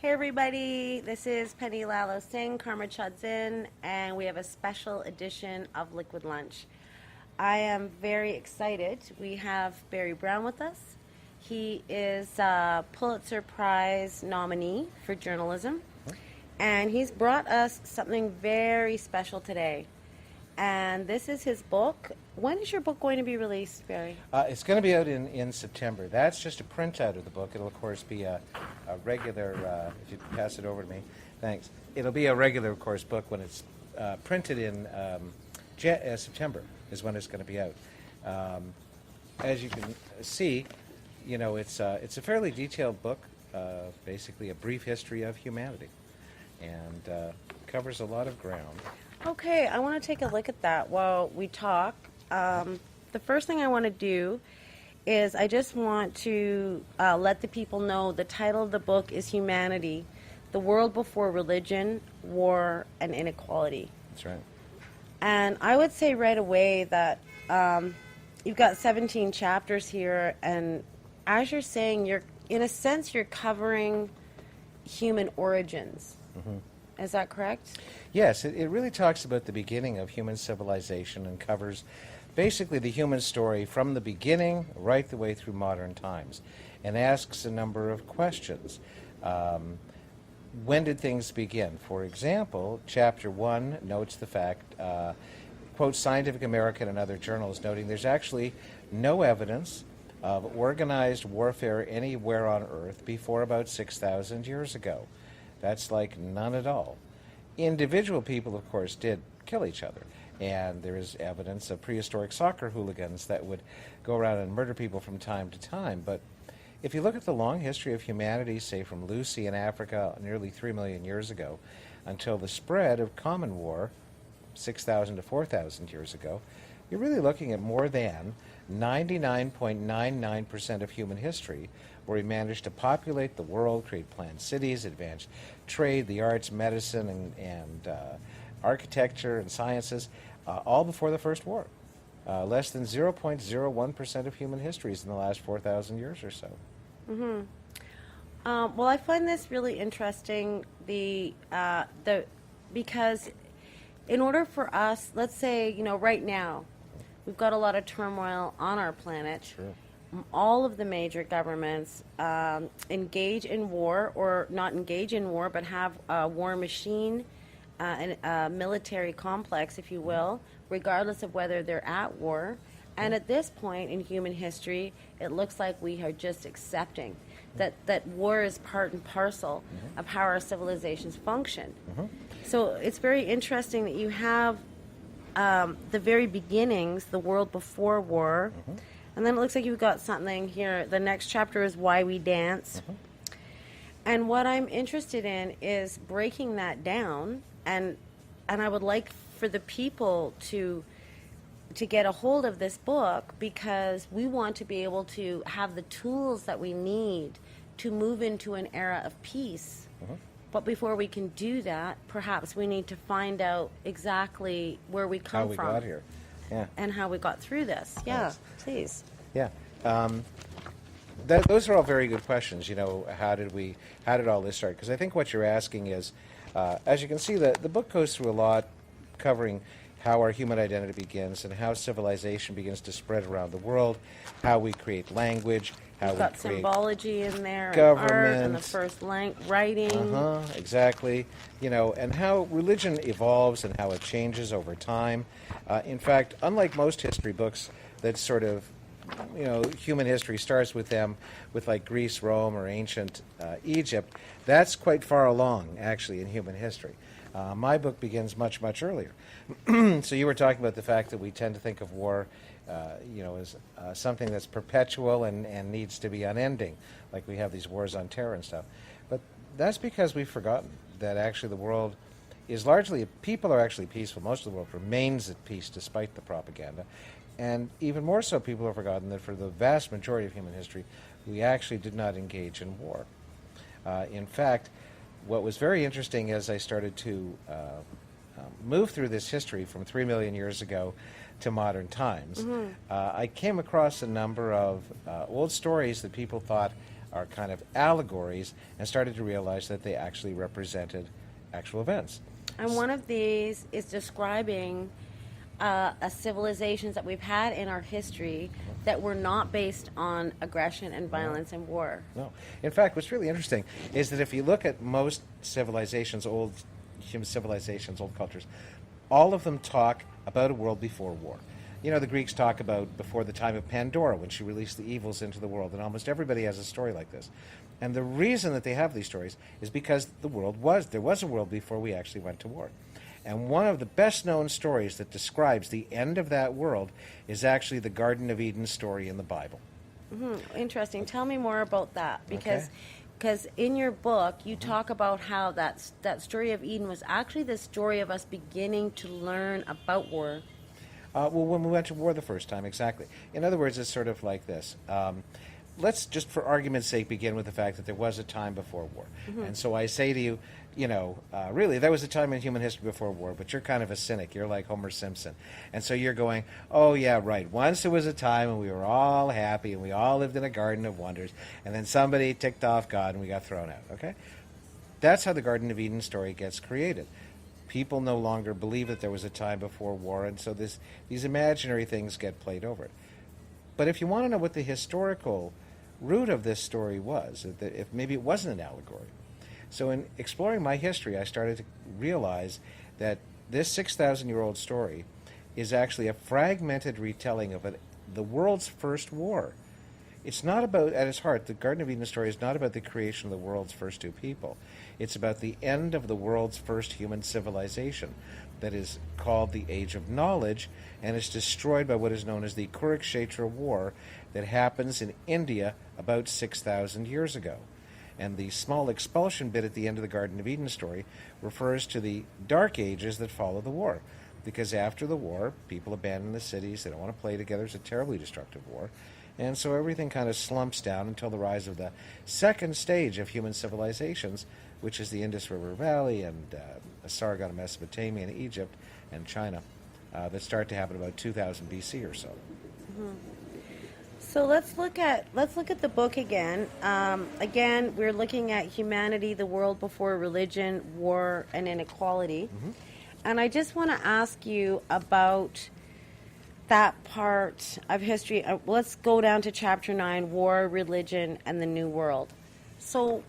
Hey everybody, this is Penny Lalo Singh, Karma Chadzin, and we have a special edition of Liquid Lunch. I am very excited. We have Barry Brown with us. He is a Pulitzer Prize nominee for journalism, and he's brought us something very special today. And this is his book. When is your book going to be released, Barry? It's going to be out in September. That's just a printout of the book. It'll, of course, be a regular, if you pass it over to me, thanks. It'll be a regular, of course, book when it's printed in September is when it's going to be out. As you can see, you know, it's a fairly detailed book, basically a brief history of humanity, and covers a lot of ground. Okay, I want to take a look at that while we talk. The first thing I want to do is I just want to let the people know the title of the book is Humanity, the World Before Religion, War, and Inequality. That's right. And I would say right away that you've got 17 chapters here, and as you're saying, in a sense, you're covering human origins. Mm-hmm. Is that correct? Yes, it really talks about the beginning of human civilization and covers basically the human story from the beginning right the way through modern times, and asks a number of questions. When did things begin? For example, Chapter 1 notes the fact, quotes Scientific American and other journals, noting there's actually no evidence of organized warfare anywhere on Earth before about 6,000 years ago. That's like none at all. Individual people, of course, did kill each other, and there is evidence of prehistoric soccer hooligans that would go around and murder people from time to time. But if you look at the long history of humanity, say from Lucy in Africa nearly 3 million years ago until the spread of common war 6,000 to 4,000 years ago, you're really looking at more than 99.99% of human history where we managed to populate the world, create planned cities, advance trade, the arts, medicine, and architecture and sciences, all before the First War. Less than 0.01% of human history is in the last 4,000 years or so. Mm-hmm. Well, I find this really interesting, because in order for us, let's say, right now, we've got a lot of turmoil on our planet. Sure. All of the major governments engage in war, or not engage in war, but have a war machine and a military complex, if you will, regardless of whether they're at war. And at this point in human history, it looks like we are just accepting that war is part and parcel of how our civilizations function. So it's very interesting that you have the very beginnings, the world before war, and then it looks like you've got something here. The next chapter is Why We Dance. And what I'm interested in is breaking that down, and I would like for the people to get a hold of this book, because we want to be able to have the tools that we need to move into an era of peace. But before we can do that, perhaps we need to find out exactly where we come from. How we got here. Yeah. And how we got through this. Yeah, Yes. please. Yeah. Those are all very good questions. How did all this start? Because I think what you're asking is, as you can see, the book goes through a lot, covering how our human identity begins and how civilization begins to spread around the world, how we create language, how We've got we create symbology in there, government, and art, and the first writing. Exactly. And how religion evolves and how it changes over time. In fact, unlike most history books that sort of, human history starts with them, with like Greece, Rome, or ancient Egypt, that's quite far along, actually, in human history. My book begins much, much earlier. So you were talking about the fact that we tend to think of war, as something that's perpetual and needs to be unending, like we have these wars on terror and stuff. But that's because we've forgotten that actually the world is largely, people are actually peaceful. Most of the world remains at peace despite the propaganda. And even more so, people have forgotten that for the vast majority of human history, we actually did not engage in war. In fact, what was very interesting as I started to move through this history from 3 million years ago to modern times, I came across a number of old stories that people thought are kind of allegories, and started to realize that they actually represented actual events. And one of these is describing civilizations that we've had in our history that were not based on aggression and violence and war. No. In fact, what's really interesting is that if you look at most civilizations, old human civilizations, old cultures, all of them talk about a world before war. You know, the Greeks talk about before the time of Pandora, when she released the evils into the world, and almost everybody has a story like this. And the reason that they have these stories is because there was a world before we actually went to war. And one of the best-known stories that describes the end of that world is actually the Garden of Eden story in the Bible. Interesting. Tell me more about that, because Okay. because in your book you talk about how that story of Eden was actually the story of us beginning to learn about war. Well, when we went to war the first time, exactly. In other words, it's sort of like this. Let's just, for argument's sake, begin with the fact that there was a time before war. And so I say to you, really, there was a time in human history before war, but you're kind of a cynic. You're like Homer Simpson. And so you're going, oh, yeah, right. Once there was a time when we were all happy and we all lived in a garden of wonders, and then somebody ticked off God and we got thrown out, okay? That's how the Garden of Eden story gets created. People no longer believe that there was a time before war, and so these imaginary things get played over it. But if you want to know what the historical root of this story was, if maybe it wasn't an allegory. So in exploring my history, I started to realize that this 6,000-year-old story is actually a fragmented retelling of the world's first war. It's not about, at its heart, the Garden of Eden story is not about the creation of the world's first two people. It's about the end of the world's first human civilization that is called the Age of Knowledge, and is destroyed by what is known as the Kirk Chaitra War that happens in India about 6,000 years ago. And the small expulsion bit at the end of the Garden of Eden story refers to the dark ages that follow the war. Because after the war, people abandon the cities, they don't want to play together, it's a terribly destructive war. And so everything kind of slumps down until the rise of the second stage of human civilizations, which is the Indus River Valley and Sargon of Mesopotamia and Egypt and China, that start to happen about 2000 BC or so. So let's look at the book again. Again, we're looking at humanity, the world before religion, war, and inequality. And I just want to ask you about that part of history. Let's go down to chapter 9, war, religion, and the new world. So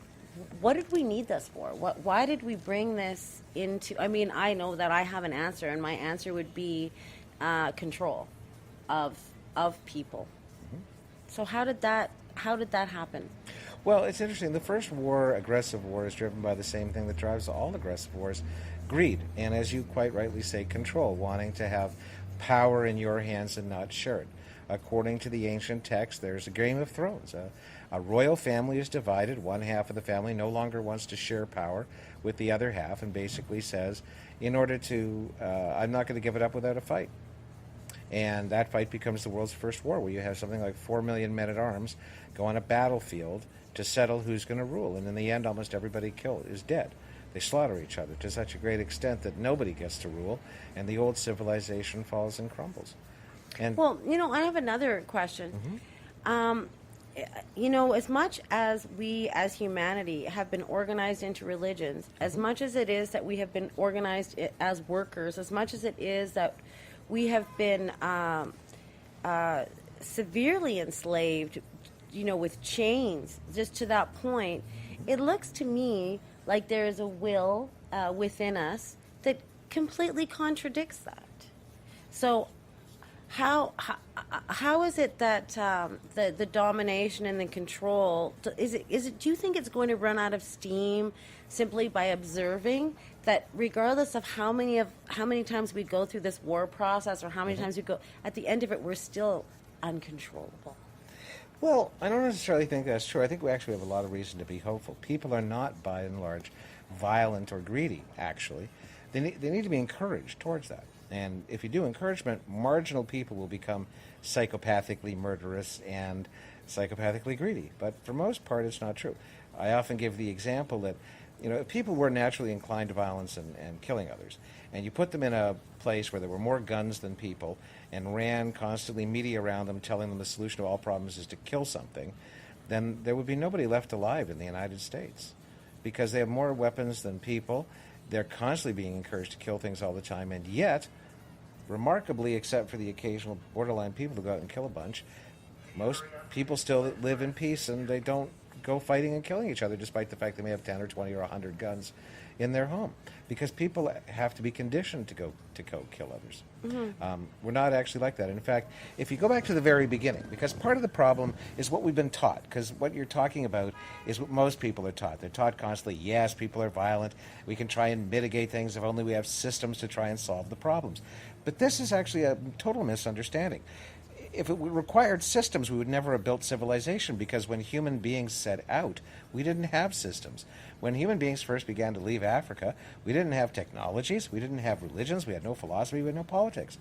what did we need this for? Why did we bring this into... I mean, I know that I have an answer, and my answer would be control of people. So how did that happen? Well, it's interesting. The first war, aggressive war, is driven by the same thing that drives all aggressive wars, greed. And as you quite rightly say, control, wanting to have power in your hands and not share it. According to the ancient text, there's a Game of Thrones. A royal family is divided. One half of the family no longer wants to share power with the other half and basically says, in order to, I'm not going to give it up without a fight. And that fight becomes the world's first war, where you have something like 4 million men-at-arms go on a battlefield to settle who's going to rule. And in the end, almost everybody killed is dead. They slaughter each other to such a great extent that nobody gets to rule, and the old civilization falls and crumbles. And well, I have another question. As much as we as humanity have been organized into religions, as much as it is that we have been organized as workers, as much as it is that we have been severely enslaved, with chains, just to that point, it looks to me like there is a will within us that completely contradicts that. So how is it that the domination and the control, is it do you think it's going to run out of steam simply by observing that regardless of how many times we go through this war process, or how many times we go, at the end of it we're still uncontrollable? Well, I don't necessarily think that's true. I think we actually have a lot of reason to be hopeful. People are not, by and large, violent or greedy, actually. They need to be encouraged towards that. And if you do encouragement, marginal people will become psychopathically murderous and psychopathically greedy. But for most part, it's not true. I often give the example that, if people were naturally inclined to violence and killing others, and you put them in a place where there were more guns than people and ran constantly media around them telling them the solution to all problems is to kill something, then there would be nobody left alive in the United States, because they have more weapons than people. They're constantly being encouraged to kill things all the time, and yet, remarkably, except for the occasional borderline people who go out and kill a bunch, most people still live in peace, and they don't go fighting and killing each other, despite the fact they may have 10 or 20 or 100 guns in their home, because people have to be conditioned to go kill others. We're not actually like that. In fact, if you go back to the very beginning, because part of the problem is what we've been taught, because what you're talking about is what most people are taught. They're taught constantly, yes, people are violent, we can try and mitigate things if only we have systems to try and solve the problems. But this is actually a total misunderstanding. If it required systems, we would never have built civilization, because when human beings set out, we didn't have systems. When human beings first began to leave Africa, we didn't have technologies, we didn't have religions, we had no philosophy, we had no politics.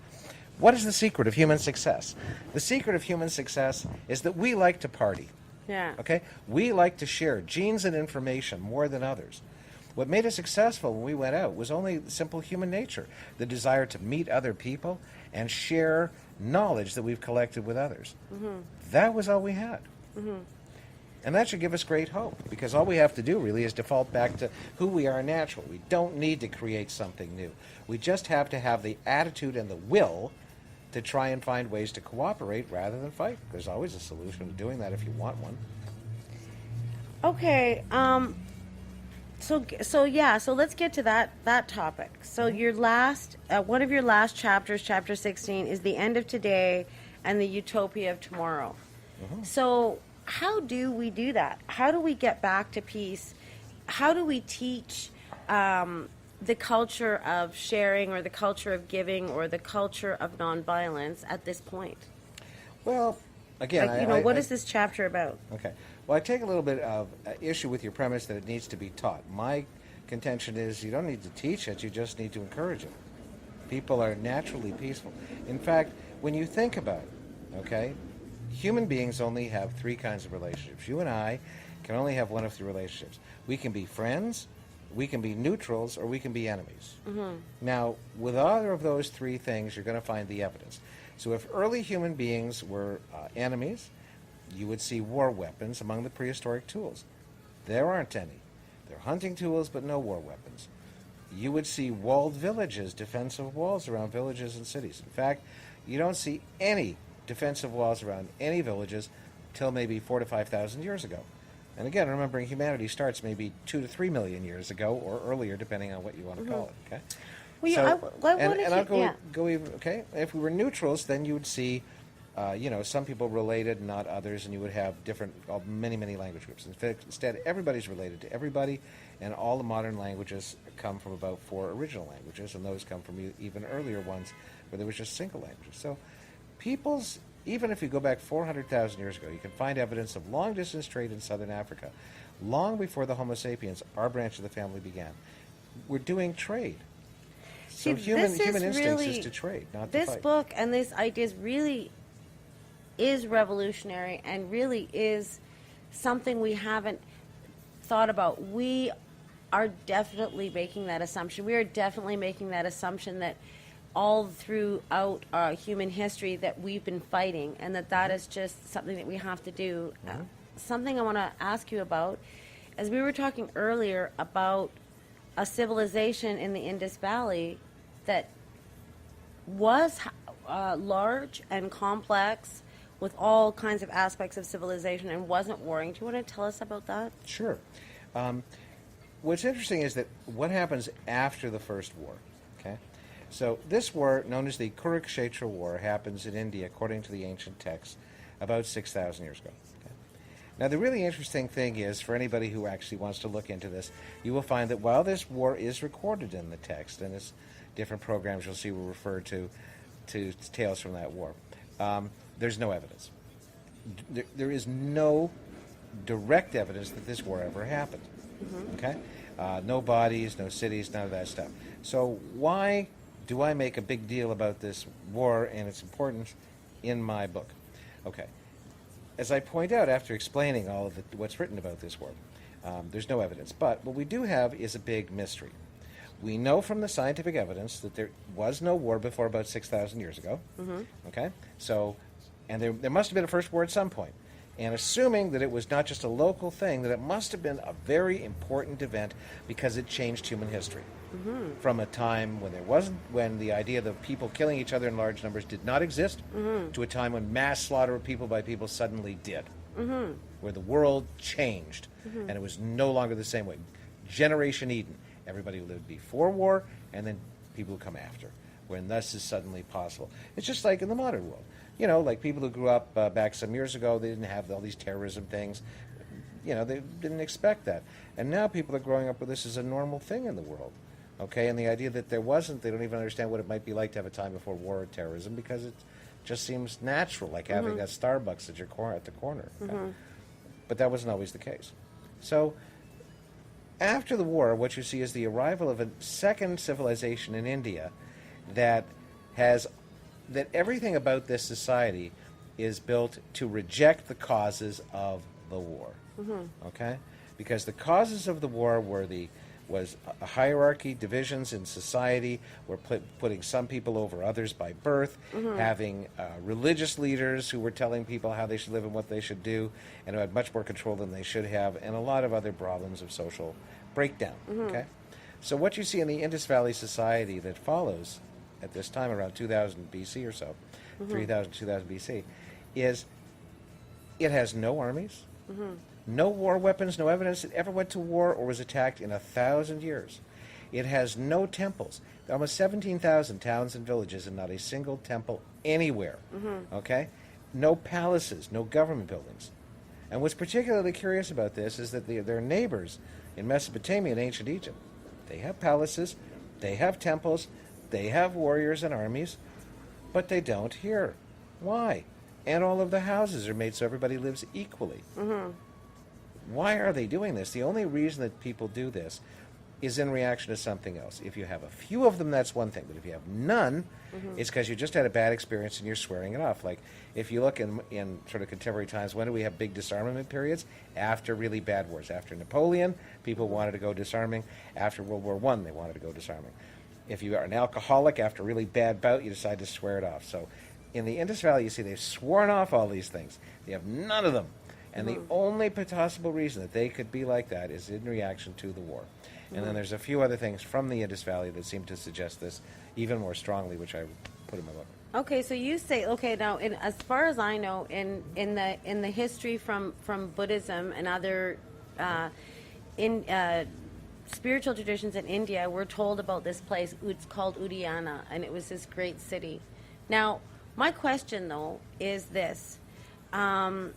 What is the secret of human success? The secret of human success is that we like to party. Yeah. Okay? We like to share genes and information more than others. What made us successful when we went out was only simple human nature, the desire to meet other people and share knowledge that we've collected with others. That was all we had. And that should give us great hope, because all we have to do really is default back to who we are naturally. We don't need to create something new. We just have to have the attitude and the will to try and find ways to cooperate rather than fight. There's always a solution to doing that if you want one. Okay. So let's get to that topic. So your last, one of your last chapters, chapter 16, is the end of today and the utopia of tomorrow. So how do we do that? How do we get back to peace? How do we teach the culture of sharing, or the culture of giving, or the culture of nonviolence at this point? Well, again, what is this chapter about? Okay. Well, I take a little bit of issue with your premise that it needs to be taught. My contention is you don't need to teach it, you just need to encourage it. People are naturally peaceful. In fact, when you think about it, okay, human beings only have three kinds of relationships. You and I can only have one of three relationships. We can be friends, we can be neutrals, or we can be enemies. Now, with either of those three things, you're going to find the evidence. So if early human beings were enemies, you would see war weapons among the prehistoric tools. There aren't any. They're hunting tools, but no war weapons. You would see walled villages, defensive walls around villages and cities. In fact, you don't see any defensive walls around any villages till maybe 4,000 to 5,000 years ago. And again, remembering humanity starts maybe 2 to 3 million years ago, or earlier, depending on what you want to call it. Okay. Well, So, I'll go even. Okay, if we were neutrals, then you would see, some people related, not others, and you would have different, many language groups. Instead, everybody's related to everybody, and all the modern languages come from about 4 original languages, and those come from even earlier ones where there was just single languages. So, even if you go back 400,000 years ago, you can find evidence of long-distance trade in southern Africa, long before the Homo sapiens, our branch of the family, began. We're doing trade. So human instincts is to trade, not to fight. This book and these ideas really is revolutionary, and really is something we haven't thought about. We are definitely making that assumption. We are definitely making that assumption that all throughout human history that we've been fighting, and that is just something that we have to do. Something I want to ask you about, as we were talking earlier about a civilization in the Indus Valley that was large and complex, with all kinds of aspects of civilization, and wasn't warring. Do you want to tell us about that? Sure. What's interesting is that what happens after the First War, okay? So this war, known as the Kirk Chaitra War, happens in India, according to the ancient texts, about 6,000 years ago. Okay? Now, the really interesting thing is, for anybody who actually wants to look into this, you will find that while this war is recorded in the text, and as different programs you'll see will refer to tales from that war, there's no evidence. There is no direct evidence that this war ever happened. Okay? No bodies, no cities, none of that stuff. So why do I make a big deal about this war and its importance in my book? Okay. As I point out after explaining all of what's written about this war, there's no evidence. But what we do have is a big mystery. We know from the scientific evidence that there was no war before about 6,000 years ago. Okay? So, and there must have been a first war at some point. and assuming that it was not just a local thing, that it must have been a very important event because it changed human history. From a time when the idea of people killing each other in large numbers did not exist, to a time when mass slaughter of people by people suddenly did, where the world changed, and it was no longer the same way. Generation Eden. Everybody lived before war, and then people who come after, when this is suddenly possible. It's just like in the modern world. You know, like people who grew up back some years ago, they didn't have all these terrorism things. You know, they didn't expect that. And now people are growing up with this as a normal thing in the world. Okay, and the idea that there wasn't, they don't even understand what it might be like to have a time before war or terrorism, because it just seems natural, like having a Starbucks at the corner. But that wasn't always the case. So after the war, what you see is the arrival of a second civilization in India that everything about this society is built to reject the causes of the war. Okay, because the causes of the war was a hierarchy, divisions in society, were putting some people over others by birth, having religious leaders who were telling people how they should live and what they should do, and who had much more control than they should have, and a lot of other problems of social breakdown. Okay, so what you see in the Indus Valley society that follows at this time, around 2000 BC or so, 3000, 2000 BC, is it has no armies, no war weapons, no evidence it ever went to war or was attacked in 1,000 years. It has no temples. There are almost 17,000 towns and villages and not a single temple anywhere. Okay? No palaces, no government buildings. And what's particularly curious about this is that their neighbors in Mesopotamia and ancient Egypt, they have palaces, they have temples, they have warriors and armies, but they don't here. Why? And all of the houses are made so everybody lives equally. Why are they doing this? The only reason that people do this is in reaction to something else. If you have a few of them, that's one thing. But if you have none, it's because you just had a bad experience and you're swearing it off. Like, if you look in sort of contemporary times, when do we have big disarmament periods? After really bad wars. After Napoleon, people wanted to go disarming. After World War I, they wanted to go disarming. If you are an alcoholic, after a really bad bout, you decide to swear it off. So in the Indus Valley, you see they've sworn off all these things. They have none of them. And the only possible reason that they could be like that is in reaction to the war. And then there's a few other things from the Indus Valley that seem to suggest this even more strongly, which I put in my book. Okay, so you say, okay, now as far as I know, in the history from Buddhism and other spiritual traditions in India, we're told about this place. It's called Udayana, and it was this great city. Now, my question though is this: how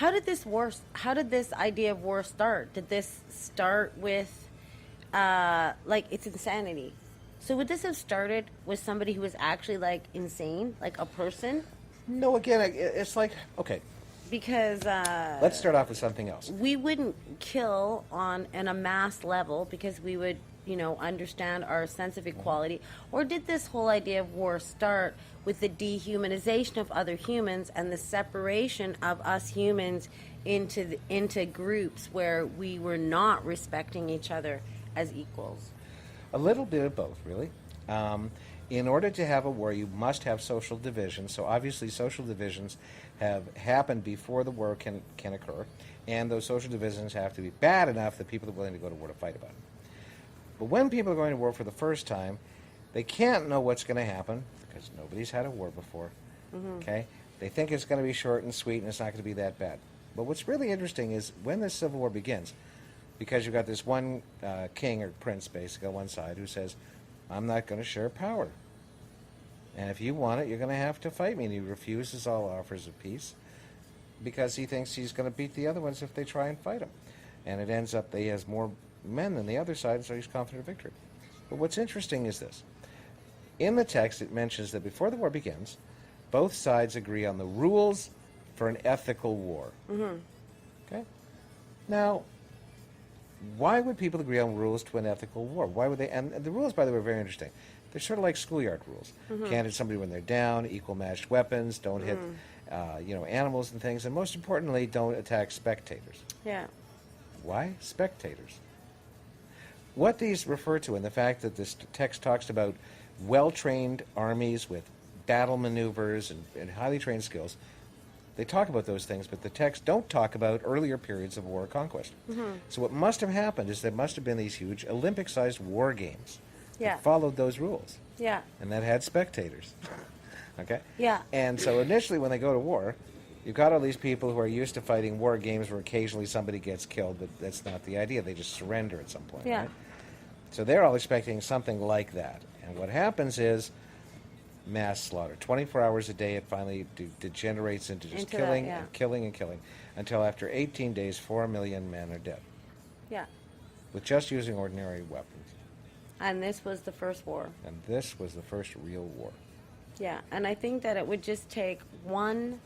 did this idea of war start? Did this start with like it's insanity? So would this have started with somebody who was actually like insane, like a person? No, again, it's like, okay. Because let's start off with something else. We wouldn't kill on a mass level because we would, understand our sense of equality. Or did this whole idea of war start with the dehumanization of other humans and the separation of us humans into groups where we were not respecting each other as equals? A little bit of both, really. In order to have a war, you must have social divisions. So obviously social divisions have happened before the war can occur, and those social divisions have to be bad enough that people are willing to go to war to fight about it. But when people are going to war for the first time, they can't know what's going to happen because nobody's had a war before. Okay? They think it's going to be short and sweet and it's not going to be that bad. But what's really interesting is when the Civil War begins, because you've got this one king or prince, basically, on one side who says, I'm not going to share power. And if you want it, you're going to have to fight me. And he refuses all offers of peace because he thinks he's going to beat the other ones if they try and fight him. And it ends up that he has more men than the other side, so he's confident of victory. But what's interesting is this. In the text, it mentions that before the war begins, both sides agree on the rules for an ethical war. Okay? Now, why would people agree on rules to an ethical war? Why would they? And the rules, by the way, are very interesting. They're sort of like schoolyard rules. Can't hit somebody when they're down, equal matched weapons, don't hit animals and things, and most importantly, don't attack spectators. Yeah. Why spectators? What these refer to, and the fact that this text talks about well-trained armies with battle maneuvers and highly trained skills, they talk about those things, but the texts don't talk about earlier periods of war or conquest. So what must have happened is there must have been these huge Olympic-sized war games that followed those rules. Yeah. And that had spectators. Okay? Yeah. And so initially when they go to war, you've got all these people who are used to fighting war games where occasionally somebody gets killed, but that's not the idea. They just surrender at some point. Yeah. Right? So they're all expecting something like that. And what happens is mass slaughter. 24 hours a day, it finally degenerates into just killing and killing and killing until after 18 days, 4 million men are dead. Yeah. With just using ordinary weapons. And this was the first war. And this was the first real war. Yeah, and I think that it would just take one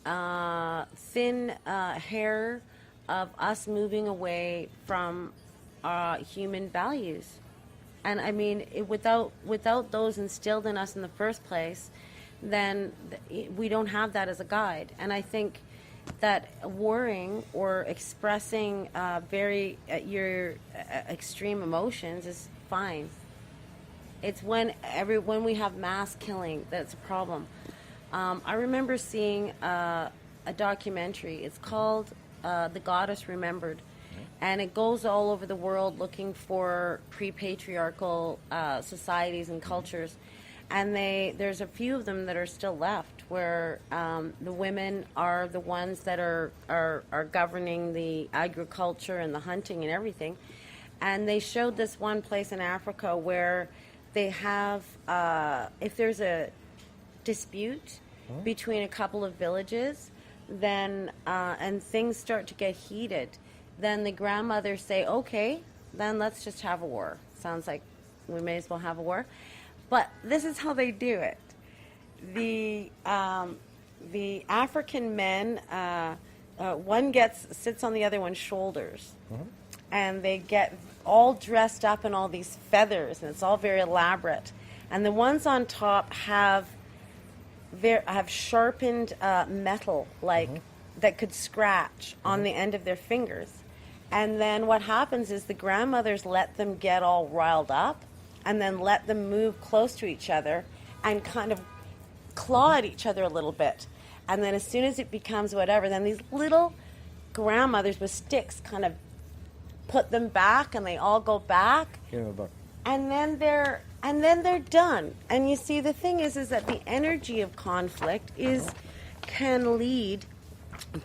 thin hair of us moving away from human values. And I mean, without those instilled in us in the first place, then we don't have that as a guide. And I think that warring or expressing your extreme emotions is fine. It's when we have mass killing that's a problem. I remember seeing a documentary. It's called The Goddess Remembered. And it goes all over the world looking for pre-patriarchal societies and cultures. And there's a few of them that are still left, where the women are the ones that are governing the agriculture and the hunting and everything. And they showed this one place in Africa where they have, if there's a dispute between a couple of villages, then and things start to get heated, then the grandmothers say, okay, then let's just have a war. Sounds like we may as well have a war. But this is how they do it. The African men, one sits on the other one's shoulders, and they get all dressed up in all these feathers, and it's all very elaborate. And the ones on top have sharpened metal, that could scratch on the end of their fingers. And then what happens is the grandmothers let them get all riled up, and then let them move close to each other and kind of claw at each other a little bit. And then as soon as it becomes whatever, then these little grandmothers with sticks kind of put them back, and they all go back. And then they're done. And you see, the thing is that the energy of conflict can lead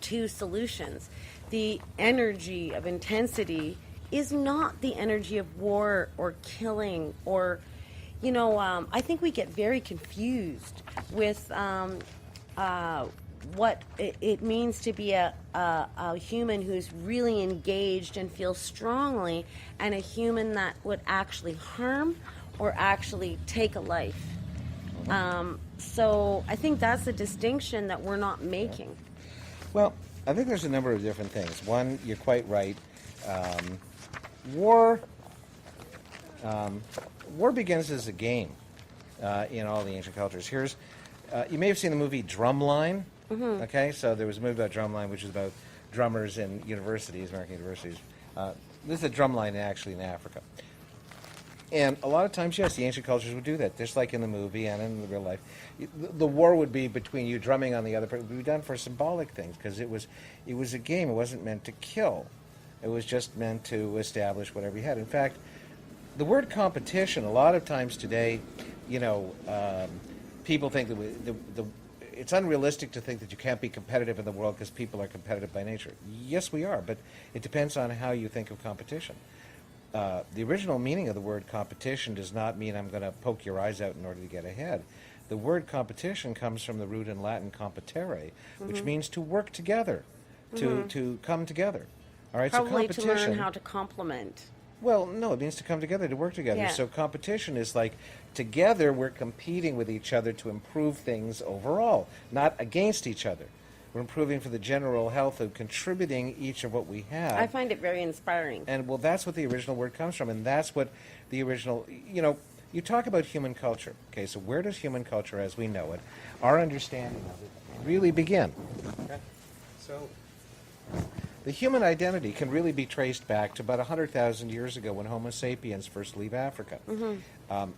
to solutions. The energy of intensity is not the energy of war or killing or, I think we get very confused with what it means to be a human who's really engaged and feels strongly, and a human that would actually harm or actually take a life. So I think that's the distinction that we're not making. Well, I think there's a number of different things. One, you're quite right. War begins as a game in all the ancient cultures. You may have seen the movie Drumline. Okay, so there was a movie about Drumline, which is about drummers in universities, American universities. This is a drumline actually in Africa. And a lot of times, yes, the ancient cultures would do that, just like in the movie and in the real life. The war would be between you drumming on the other person. It would be done for symbolic things, because it was a game. It wasn't meant to kill. It was just meant to establish whatever you had. In fact, the word competition, a lot of times today, people think that it's unrealistic to think that you can't be competitive in the world because people are competitive by nature. Yes, we are, but it depends on how you think of competition. The original meaning of the word competition does not mean I'm going to poke your eyes out in order to get ahead. The word competition comes from the root in Latin competere, which means to work together, to come together. All right, Probably so competition, to learn how to complement. Well, no, it means to come together, to work together. Yeah. So competition is like together we're competing with each other to improve things overall, not against each other. We're improving for the general health of contributing each of what we have. I find it very inspiring. And, well, that's what the original word comes from, and that's what the original, you talk about human culture. Okay, so where does human culture as we know it, our understanding of it, really begin? Okay? So the human identity can really be traced back to about 100,000 years ago when Homo sapiens first leave Africa.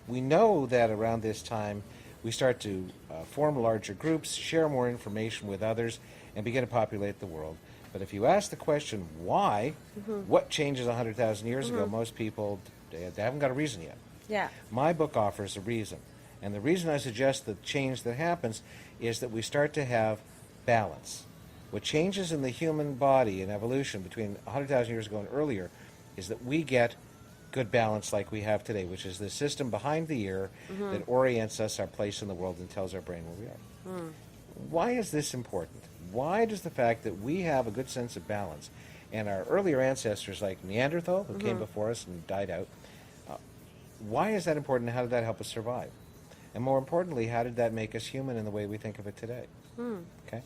We know that around this time we start to form larger groups, share more information with others, and begin to populate the world. But if you ask the question, why, what changes 100,000 years ago, most people, they haven't got a reason yet. Yeah. My book offers a reason. And the reason I suggest the change that happens is that we start to have balance. What changes in the human body in evolution between 100,000 years ago and earlier is that we get good balance like we have today, which is the system behind the ear that orients us, our place in the world, and tells our brain where we are. Why is this important? Why does the fact that we have a good sense of balance, and our earlier ancestors like Neanderthal, who came before us and died out, why is that important, and how did that help us survive? And more importantly, how did that make us human in the way we think of it today? Okay,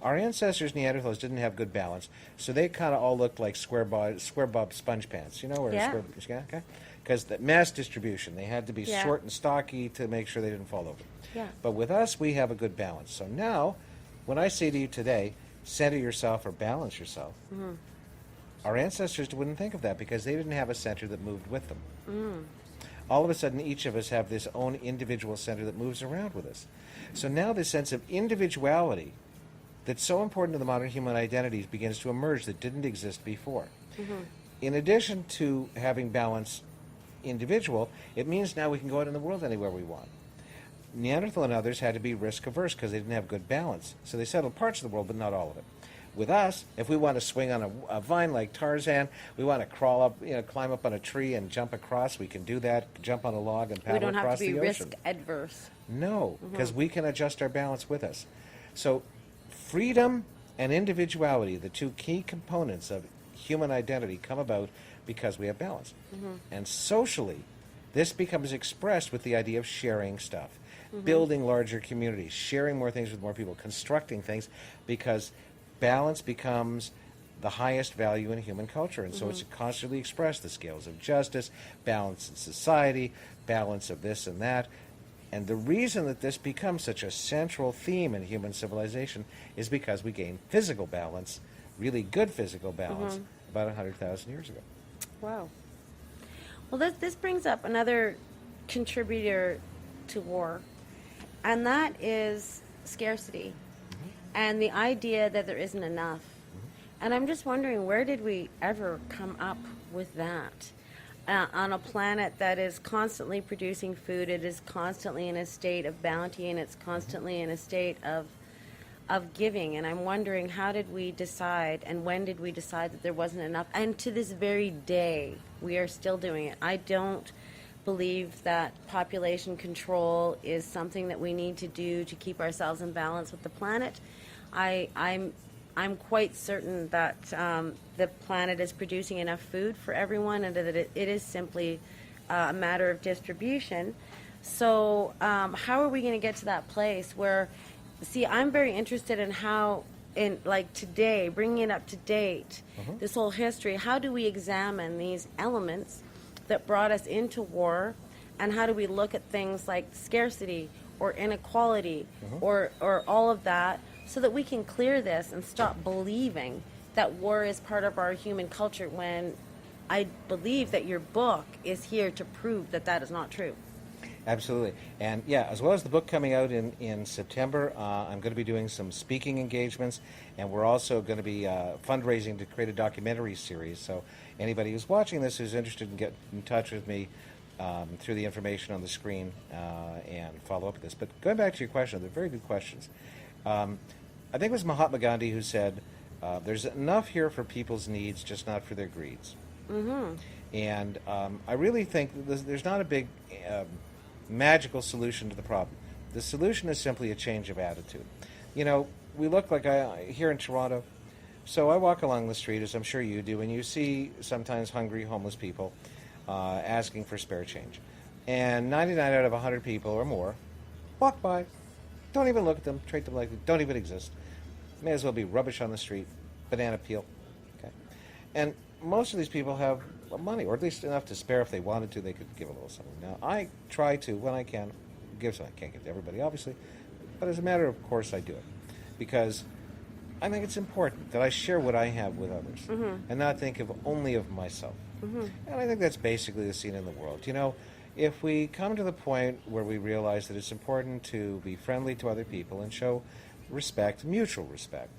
our ancestors, Neanderthals, didn't have good balance, so they kind of all looked like square bob sponge pants, you know, or Yeah. okay, because the mass distribution, they had to be Yeah. short and stocky to make sure they didn't fall over. Yeah. But with us, we have a good balance. So now, when I say to you today, center yourself or balance yourself, our ancestors wouldn't think of that because they didn't have a center that moved with them. All of a sudden, each of us have this own individual center that moves around with us. So now this sense of individuality that's so important to the modern human identity begins to emerge that didn't exist before. In addition to having balance individual, it means now we can go out in the world anywhere we want. Neanderthal and others had to be risk averse because they didn't have good balance. So they settled parts of the world, but not all of it. With us, if we want to swing on a vine like Tarzan, we want to crawl up, climb up on a tree and jump across, we can do that, jump on a log and We paddle don't have across to be the ocean. risk adverse. No, because we can adjust our balance with us. So freedom and individuality, the two key components of human identity, come about because we have balance. And socially, this becomes expressed with the idea of sharing stuff, building larger communities, sharing more things with more people, constructing things, because balance becomes the highest value in human culture. And so it's constantly expressed, the scales of justice, balance in society, balance of this and that. And the reason that this becomes such a central theme in human civilization is because we gained physical balance, really good physical balance, about 100,000 years ago. Wow. Well, this brings up another contributor to war, and that is scarcity and the idea that there isn't enough. And I'm just wondering, where did we ever come up with that? On a planet that is constantly producing food, it is constantly in a state of bounty, and it's constantly in a state of giving. And I'm wondering, how did we decide, and when did we decide that there wasn't enough? And to this very day, we are still doing it. I don't believe that population control is something that we need to do to keep ourselves in balance with the planet. I'm quite certain that the planet is producing enough food for everyone, and that it is simply a matter of distribution. So how are we going to get to that place where, see, I'm very interested in how, in like today, bringing it up to date, this whole history, how do we examine these elements that brought us into war, and how do we look at things like scarcity or inequality or all of that, so that we can clear this and stop believing that war is part of our human culture, when I believe that your book is here to prove that that is not true. Absolutely. And yeah, as well as the book coming out in September, I'm going to be doing some speaking engagements, and we're also going to be fundraising to create a documentary series. So anybody who's watching this who's interested in getting in touch with me through the information on the screen and follow up with this. But going back to your question, they're very good questions. I think it was Mahatma Gandhi who said, there's enough here for people's needs, just not for their greeds. And I really think there's not a big magical solution to the problem. The solution is simply a change of attitude. You know, we look like here in Toronto, so I walk along the street, as I'm sure you do, and you see sometimes hungry, homeless people asking for spare change. And 99 out of 100 people or more walk by, don't even look at them, treat them like they don't even exist. May as well be rubbish on the street, banana peel. Okay? And most of these people have money, or at least enough to spare. If they wanted to, they could give a little something. Now, I try to, when I can, give something. I can't give to everybody, obviously, but as a matter of course, I do it. Because I think it's important that I share what I have with others and not think of only of myself. And I think that's basically the scene in the world. You know, if we come to the point where we realize that it's important to be friendly to other people and show respect, mutual respect.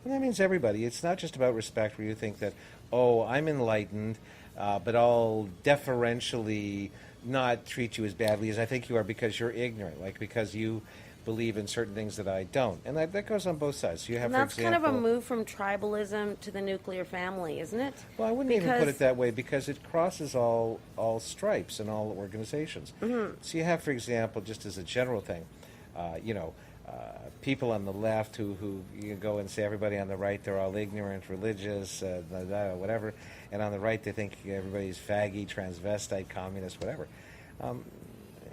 And that means everybody. It's not just about respect where you think that, oh, I'm enlightened, but I'll deferentially not treat you as badly as I think you are because you're ignorant, like because you believe in certain things that I don't. And that goes on both sides. So you have, And that's for example, kind of a move from tribalism to the nuclear family, isn't it? Well, I wouldn't even put Because- it that way because it crosses all stripes and all organizations. So you have, for example, just as a general thing, people on the left who you go and say everybody on the right, they're all ignorant, religious, whatever, and on the right they think everybody's faggy, transvestite, communist, whatever.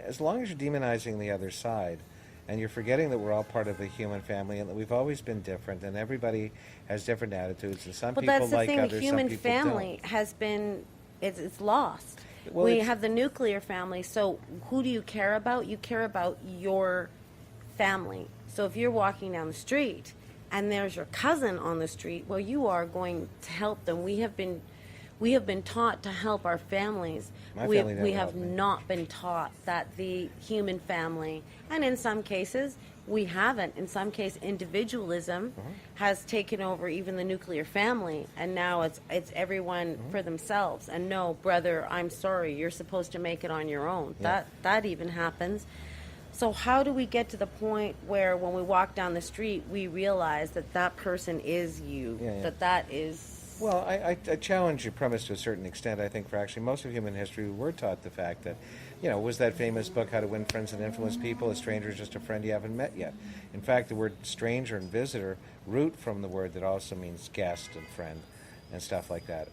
As long as you're demonizing the other side, and you're forgetting that we're all part of a human family and that we've always been different and everybody has different attitudes and some But people that's the like thing, others, the some human people family don't. has been, it's lost. Well, We it's- have the nuclear family, so who do you care about? You care about your family. So if you're walking down the street and there's your cousin on the street, well, you are going to help them. We have been taught to help our families. My we family never we have helped me. not been taught that the human family, and in some cases, we haven't. In some cases, individualism has taken over even the nuclear family, and now it's everyone for themselves. And no, brother, I'm sorry, you're supposed to make it on your own. Yeah. That even happens. So how do we get to the point where when we walk down the street, we realize that that person is you, Yeah. that is... Well, I challenge your premise to a certain extent. I think for actually most of human history, we were taught the fact that, was that famous book, How to Win Friends and Influence People? A stranger is just a friend you haven't met yet. In fact, the word stranger and visitor root from the word that also means guest and friend and stuff like that.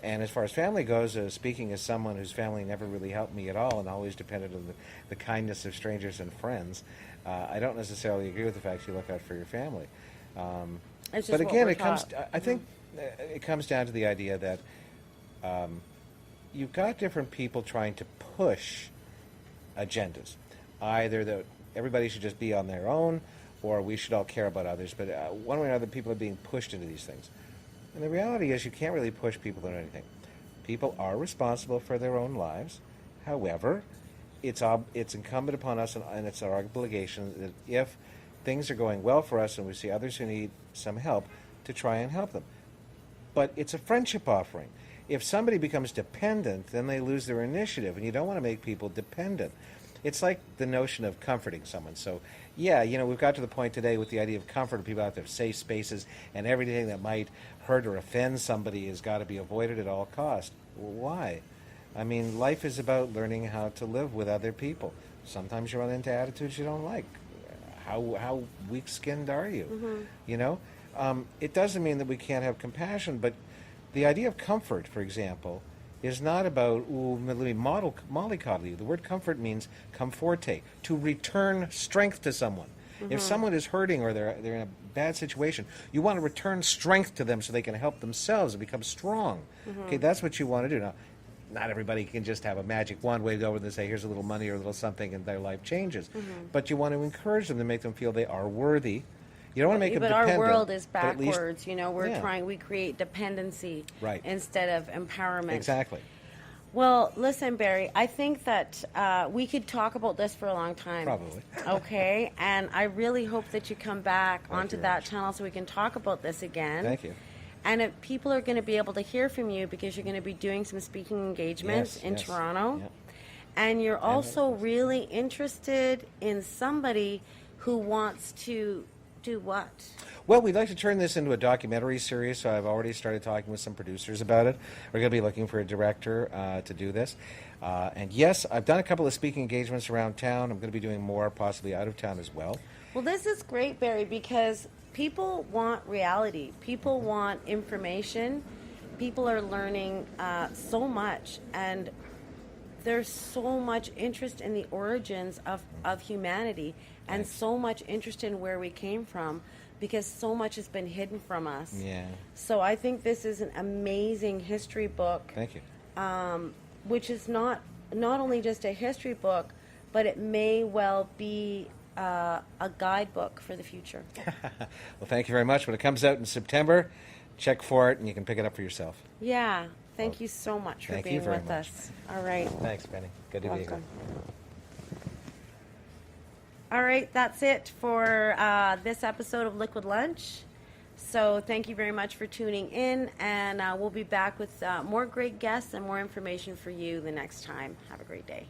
And as far as family goes, speaking as someone whose family never really helped me at all and always depended on the kindness of strangers and friends, I don't necessarily agree with the fact you look out for your family. It's just But what again, we're it comes. taught. I think it comes down to the idea that you've got different people trying to push agendas, either that everybody should just be on their own, or we should all care about others. But one way or another, people are being pushed into these things. And the reality is, you can't really push people into anything. People are responsible for their own lives. However, it's incumbent upon us, and it's our obligation that if things are going well for us and we see others who need some help, to try and help them. But it's a friendship offering. If somebody becomes dependent, then they lose their initiative, and you don't want to make people dependent. It's like the notion of comforting someone. So, yeah, we've got to the point today with the idea of comfort. People have to have safe spaces, and everything that might hurt or offend somebody has got to be avoided at all costs. Well, why? I mean, life is about learning how to live with other people. Sometimes you run into attitudes you don't like. How weak-skinned are you? It doesn't mean that we can't have compassion, but the idea of comfort, for example, is not about, let me mollycoddle you. The word comfort means comforte, to return strength to someone. If someone is hurting or they're in a bad situation, you want to return strength to them so they can help themselves and become strong. Okay, that's what you want to do. Now, not everybody can just have a magic wand wave over and say, here's a little money or a little something, and their life changes. But you want to encourage them to make them feel they are worthy. You don't want to make them But dependent. our world is but at least- backwards. We create dependency Right. instead of empowerment. Exactly. Well, listen, Barry, I think that we could talk about this for a long time. Probably. Okay, and I really hope that you come back Thank onto you very that much. channel so we can talk about this again. Thank you. And if people are going to be able to hear from you because you're going to be doing some speaking engagements Yes, in yes. Toronto. Yep. And you're also really interested in somebody who wants to do what? Well, we'd like to turn this into a documentary series, so I've already started talking with some producers about it. We're going to be looking for a director to do this. And yes, I've done a couple of speaking engagements around town. I'm going to be doing more, possibly out of town as well. Well, this is great, Barry, because people want reality. People want information. People are learning so much, and there's so much interest in the origins of humanity and so much interest in where we came from because so much has been hidden from us. Yeah. So I think this is an amazing history book, Thank you. which is not only just a history book, but it may well be a guidebook for the future. Well, thank you very much. When it comes out in September, check for it, and you can pick it up for yourself. Yeah. Thank you so much for Thank you being very with much. us. All right. Thanks, Penny. Good to be here. Welcome. All right, that's it for this episode of Liquid Lunch. So thank you very much for tuning in, and we'll be back with more great guests and more information for you the next time. Have a great day.